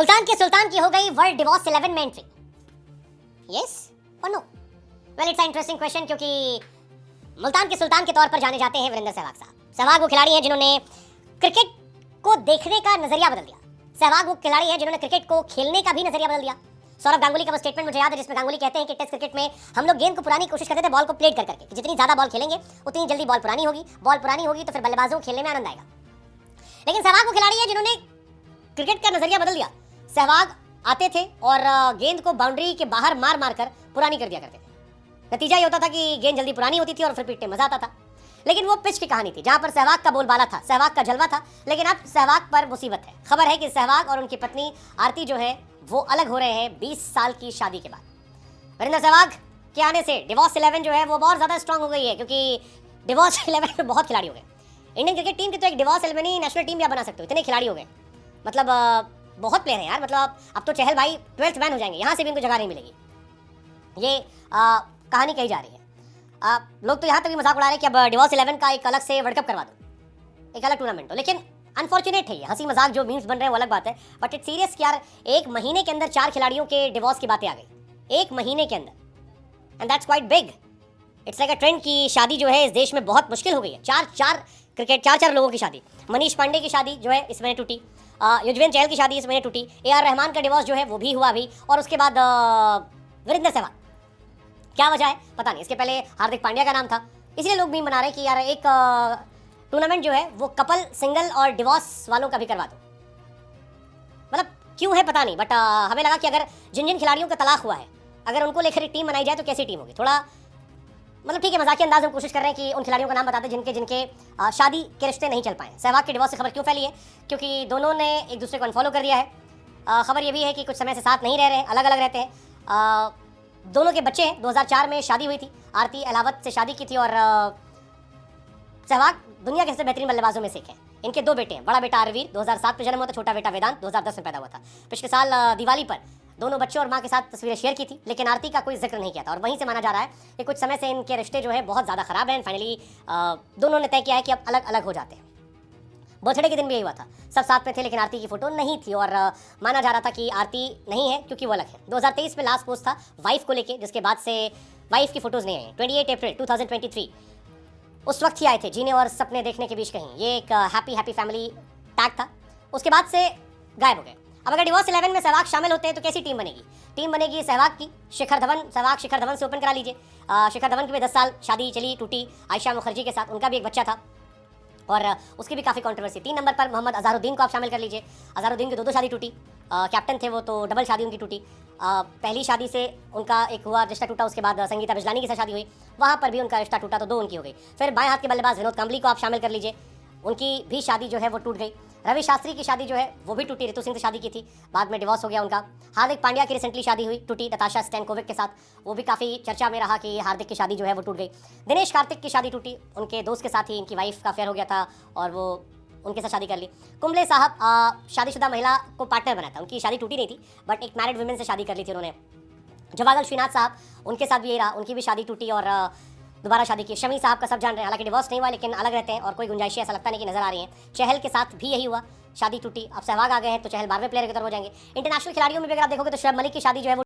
सुल्तान की हो गई वर्ल्ड डिवोर्स 11 में एंट्री। यस और no? Well it's interesting question, क्योंकि मुल्तान के सुल्तान के तौर पर जाने जाते हैं वीरेंद्र सहवाग साहब। सहवाग वो खिलाड़ी हैं जिन्होंने क्रिकेट को देखने का नजरिया बदल दिया। सहवाग वो खिलाड़ी हैं जिन्होंने क्रिकेट को खेलने का भी नजरिया बदल दिया। सौरव गांगुली का वो स्टेटमेंट मुझे याद है जिसमें गांगुली कहते हैं कि टेस्ट क्रिकेट में हम लोग गेंद को पुरानी कोशिश करते थे, बॉल को प्लेट कर करके, कि जितनी ज्यादा बॉल खेलेंगे उतनी जल्दी बॉल पुरानी होगी तो फिर बल्लेबाजों को खेलने में आनंद आएगा। लेकिन सहवाग वो खिलाड़ी है जिन्होंने क्रिकेट का नजरिया बदल दिया। सहवाग आते थे और गेंद को बाउंड्री के बाहर मार मार कर पुरानी कर दिया करते थे। नतीजा ये होता था कि गेंद जल्दी पुरानी होती थी और फिर पीटने मजा आता था। लेकिन वो पिच की कहानी थी जहां पर सहवाग का बोलबाला था, सहवाग का जलवा था। लेकिन अब सहवाग पर मुसीबत है। खबर है कि सहवाग और उनकी पत्नी आरती जो है वो अलग हो रहे हैं 20 साल की शादी के बाद। वीरेंद्र सहवाग के आने से डिवोर्स 11 जो है वो बहुत ज्यादा स्ट्रांग हो गई है, क्योंकि डिवोर्स 11 में बहुत खिलाड़ी हो गए। इंडियन क्रिकेट टीम की तो एक डिवोर्स 11 ही नेशनल टीम भी आप बना सकते हो, इतने खिलाड़ी हो गए। मतलब बहुत प्लेयर हैं यार। मतलब अब तो चहल भाई 12th मैन हो जाएंगे, यहाँ से भी इनको जगह नहीं मिलेगी। ये कहानी कही जा रही है। लोग तो यहाँ तक भी मजाक उड़ा रहे हैं कि अब डिवोर्स 11 का एक अलग से वर्ल्ड कप करवा दो, एक अलग टूर्नामेंट हो। लेकिन अनफॉर्चुनेट है ये, हंसी मजाक जो मीम्स बन रहे हैं वो अलग बात है, बट इट्स सीरियस कि यार एक महीने के अंदर 4 खिलाड़ियों के डिवोर्स की बातें आ गई, एक महीने के अंदर। And that's quite big. It's like a trend की शादी जो है इस देश में बहुत मुश्किल हो गई है। चार लोगों की शादी। मनीष पांडे की शादी जो है इस महीने टूटी, युजवेंद्र चहल की शादी इस महीने टूटी, AR रहमान का डिवोर्स जो है वो भी हुआ अभी, और उसके बाद वीरेंद्र सहवाग। क्या वजह है पता नहीं। इसके पहले हार्दिक पांड्या का नाम था, इसलिए लोग भी मना रहे कि यार एक टूर्नामेंट जो है वो कपल, सिंगल और डिवोर्स वालों का भी करवा दो। मतलब क्यों है पता नहीं, बट हमें लगा कि अगर जिन जिन खिलाड़ियों का तलाक हुआ है अगर उनको लेकर एक टीम बनाई जाए तो कैसी टीम होगी। थोड़ा मतलब ठीक है, मजाकिया अंदाज में कोशिश कर रहे हैं कि उन खिलाड़ियों का नाम बताते जिनके जिनके शादी के रिश्ते नहीं चल पाए। सहवाग के डिवोर्स से खबर क्यों फैली है? क्योंकि दोनों ने एक दूसरे को अनफॉलो कर दिया है। खबर ये भी है कि कुछ समय से साथ नहीं रह रहे हैं, अलग अलग रहते हैं। दोनों के बच्चे हैं। 2004 में शादी हुई थी, आरती अलावत से शादी की थी, और सहवाग दुनिया के सबसे बेहतरीन बल्लेबाजों में से एक हैं। इनके 2 बेटे हैं। बड़ा बेटा अरवीर 2007 में जन्म हुआ था, छोटा बेटा वेदांत 2010 में पैदा हुआ था। पिछले साल दिवाली पर दोनों बच्चों और मां के साथ तस्वीरें शेयर की थी, लेकिन आरती का कोई जिक्र नहीं किया था। और वहीं से माना जा रहा है कि कुछ समय से इनके रिश्ते जो है बहुत ज़्यादा खराब हैं। फाइनली दोनों ने तय किया है कि अब अलग अलग हो जाते हैं। बर्थडे के दिन भी यही हुआ था, सब साथ में थे लेकिन आरती की फोटो नहीं थी, और माना जा रहा था कि आरती नहीं है क्योंकि वो अलग है। 2023 में लास्ट पोस्ट था वाइफ को लेके, जिसके बाद से वाइफ की फोटोज नहीं आई। 28 अप्रैल 2023 उस वक्त ही आए थे, जीने और सपने देखने के बीच कहीं। ये एक हैप्पी फैमिली टैग था, उसके बाद से गायब हो गए। अब अगर डिवोर्स 11 में सहवाग शामिल होते हैं तो कैसी टीम बनेगी? टीम बनेगी सहवाग की, शिखर धवन, सहवाग शिखर धवन से ओपन करा लीजिए। शिखर धवन की भी 10 साल शादी चली टूटी आयशा मुखर्जी के साथ, उनका भी एक बच्चा था और उसकी भी काफ़ी कंट्रोवर्सी। 3 नंबर पर मोहम्मद अजहरुद्दीन को आप शामिल कर लीजिए। अजहरुद्दीन की 2 शादी टूटी, कैप्टन थे वो तो डबल शादी उनकी टूटी। पहली शादी से उनका एक हुआ रिश्ता टूटा, उसके बाद संगीता बिजलानी के साथ शादी हुई, वहाँ पर भी उनका रिश्ता टूटा तो 2 उनकी हो गई। फिर बाएं हाथ के बल्लेबाज विनोद कांबली को आप शामिल कर लीजिए, उनकी भी शादी जो है वो टूट गई। रवि शास्त्री की शादी जो है वो भी टूटी, ऋतु सिंह से शादी की थी, बाद में डिवोर्स हो गया उनका। हार्दिक पांड्या की रिसेंटली शादी हुई, टूटी नताशा स्टैनकोविक के साथ, वो भी काफ़ी चर्चा में रहा कि हार्दिक की शादी जो है वो टूट गई। दिनेश कार्तिक की शादी टूटी, उनके दोस्त के साथ ही इनकी वाइफ का अफेयर हो गया था और वो उनके साथ शादी कर ली। कुंबले साहब शादीशुदा महिला को पार्टनर बनाया था, उनकी शादी टूटी नहीं थी बट एक मैरिड वुमेन से शादी कर ली थी उन्होंने। जवागल श्रीनाथ साहब, उनके साथ भी यही रहा, उनकी भी शादी टूटी और दोबारा शादी की। शमी साहब का सब जान रहे हैं, हालांकि डिवोर्स नहीं हुआ लेकिन अलग रहते हैं और कोई गुंजाइश ऐसा लगता नहीं कि नजर आ रही है। चहल के साथ भी यही हुआ, शादी टूटी। अब सहवाग आ गए हैं तो चहल 12वें प्लेयर की तरफ हो जाएंगे। इंटरनेशनल खिलाड़ियों में भी अगर आप देखोगे तो शोएब मलिक की शादी जो है वो